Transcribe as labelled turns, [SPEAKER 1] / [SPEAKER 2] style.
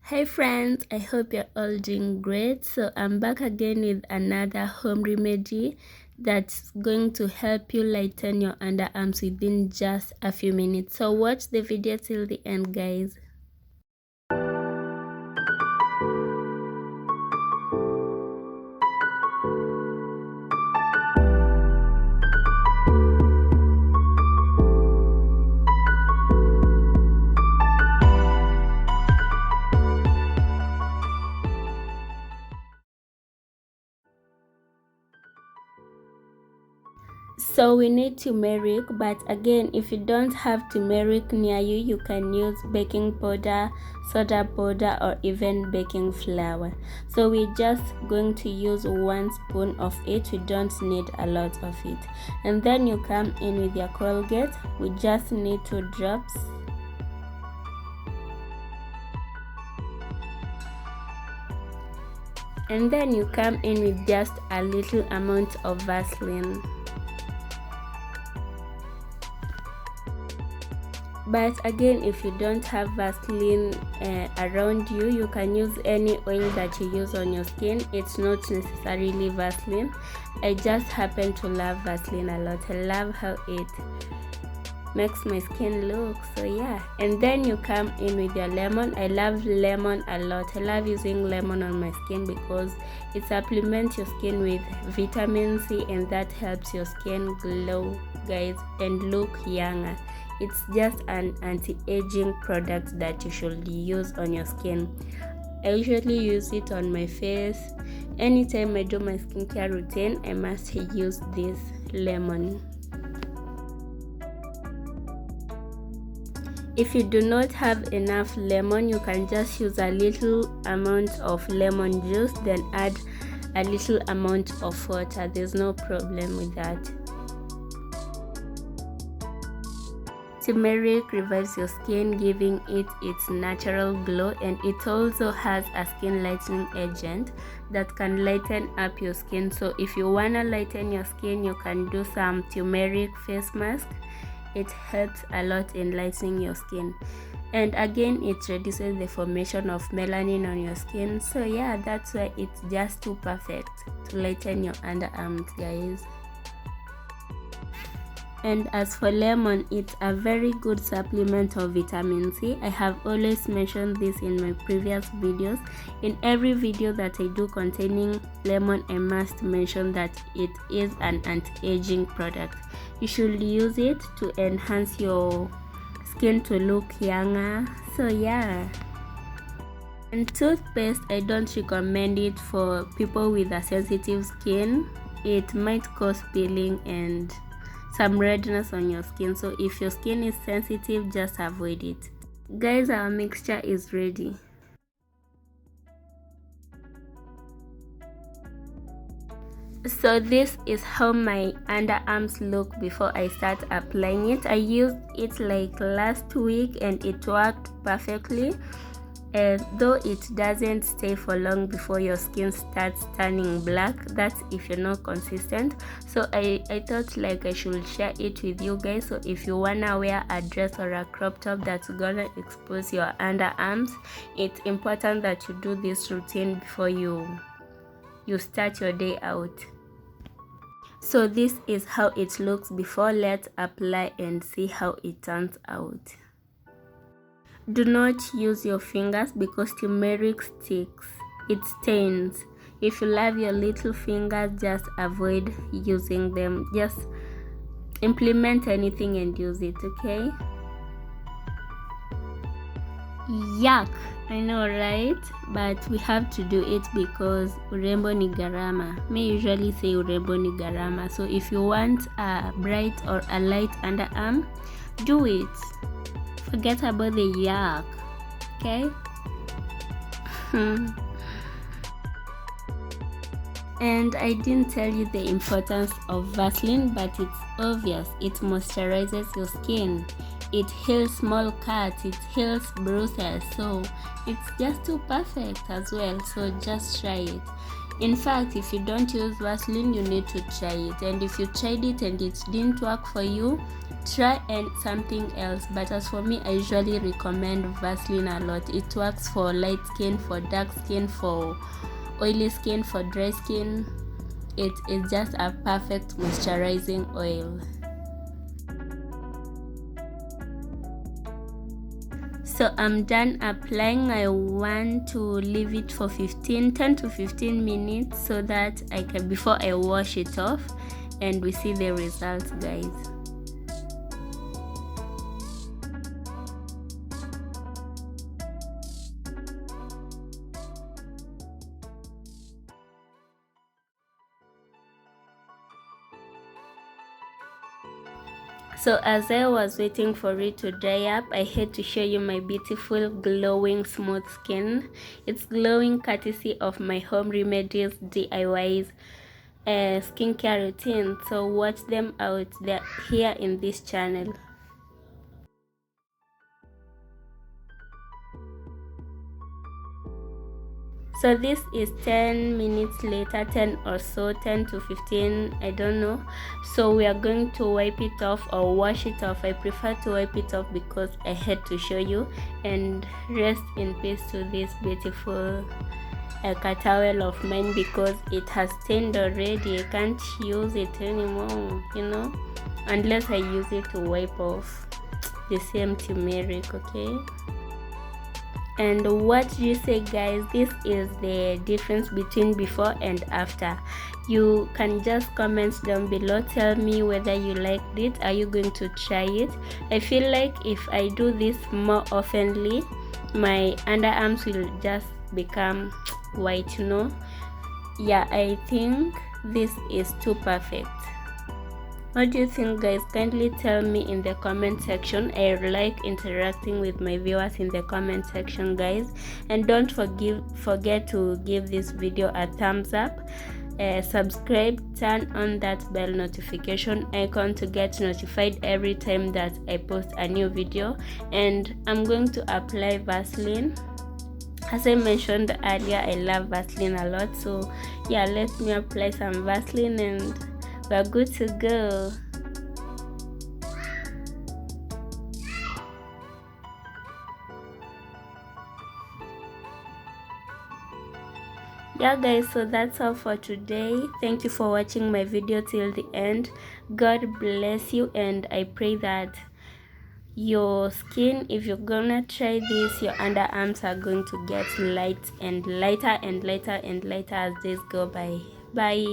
[SPEAKER 1] Hey friends, I hope you're all doing great. So I'm back again with another home remedy that's going to help you lighten your underarms within just a few minutes. So watch the video till the end, guys. So we need turmeric, but again, if you don't have turmeric near you, you can use baking powder, soda powder, or even baking flour. So we're just going to use 1 spoon of it. We don't need a lot of it. And then you come in with your colgate. We just need 2 drops. And then you come in with just a little amount of Vaseline. But again, if you don't have Vaseline around you, you can use any oil that you use on your skin. It's not necessarily Vaseline. I just happen to love Vaseline a lot. I love how it makes my skin look. So yeah, and then you come in with your lemon. I love lemon a lot. I love using lemon on my skin because it supplements your skin with vitamin C, and that helps your skin glow, guys, and look younger. It's just an anti-aging product that you should use on your skin. I usually use it on my face. Anytime I do my skincare routine, I must use this lemon. If you do not have enough lemon, you can just use a little amount of lemon juice, then add a little amount of water. There's no problem with that. Turmeric revives your skin, giving it its natural glow, and it also has a skin lightening agent that can lighten up your skin. So if you wanna lighten your skin, you can do some turmeric face mask. It helps a lot in lightening your skin, and again, it reduces the formation of melanin on your skin. So yeah, that's why it's just too perfect to lighten your underarms, guys. And as for lemon, it's a very good supplement of vitamin C. I have always mentioned this in my previous videos. In every video that I do containing lemon, I must mention that it is an anti-aging product. You should use it to enhance your skin to look younger. So yeah. And toothpaste, I don't recommend it for people with a sensitive skin. It might cause peeling and some redness on your skin. So if your skin is sensitive, just avoid it. Guys, our mixture is ready. So this is how my underarms look before I start applying it. I used it like last week and it worked perfectly. Though it doesn't stay for long before your skin starts turning black. That's if you're not consistent. So I thought like I should share it with you guys. So if you wanna wear a dress or a crop top that's gonna expose your underarms, it's important that you do this routine before you start your day out. So this is how it looks before. Let's apply and see how it turns out. Do not use your fingers because turmeric sticks. It stains. If you love your little fingers, just avoid using them. Just implement anything and use it, okay? Yuck! I know, right? But we have to do it because urembo ni gharama. Me usually say urembo ni gharama. So if you want a bright or a light underarm, do it. Forget about the yuck, okay? And I didn't tell you the importance of Vaseline, but it's obvious. It moisturizes your skin. It heals small cuts. It heals bruises. So it's just too perfect as well. So just try it. In fact, if you don't use Vaseline, you need to try it, and if you tried it and it didn't work for you, try and something else. But as for me, I usually recommend Vaseline a lot. It works for light skin, for dark skin, for oily skin, for dry skin. It is just a perfect moisturizing oil. So I'm done applying. I want to leave it for 10 to 15 minutes so that I can, before I wash it off, and we see the results, guys. So as I was waiting for it to dry up, I had to show you my beautiful glowing smooth skin. It's glowing courtesy of my home remedies DIYs skincare routine. So watch them out, they're here in this channel. So this is 10 minutes later, 10 or so, 10 to 15, I don't know. So we are going to wipe it off or wash it off. I prefer to wipe it off because I had to show you. And rest in peace to this beautiful towel of mine, because it has stained already. I can't use it anymore, you know, unless I use it to wipe off the same turmeric. Okay, and what do you say, guys? This is the difference between before and after. You can just comment down below, tell me whether you liked it. Are you going to try it? I feel like if I do this more oftenly, my underarms will just become white, you know. Yeah, I think this is too perfect. What do you think, guys? Kindly tell me in the comment section. I like interacting with my viewers in the comment section, guys. And don't forget to give this video a thumbs up, subscribe, turn on that bell notification icon to get notified every time that I post a new video. And I'm going to apply Vaseline. As I mentioned earlier, I love Vaseline a lot, so yeah, let me apply some Vaseline and we're good to go. Yeah, guys, so that's all for today. Thank you for watching my video till the end. God bless you, and I pray that your skin, if you're gonna try this, your underarms are going to get light and lighter and lighter and lighter as days go by. Bye.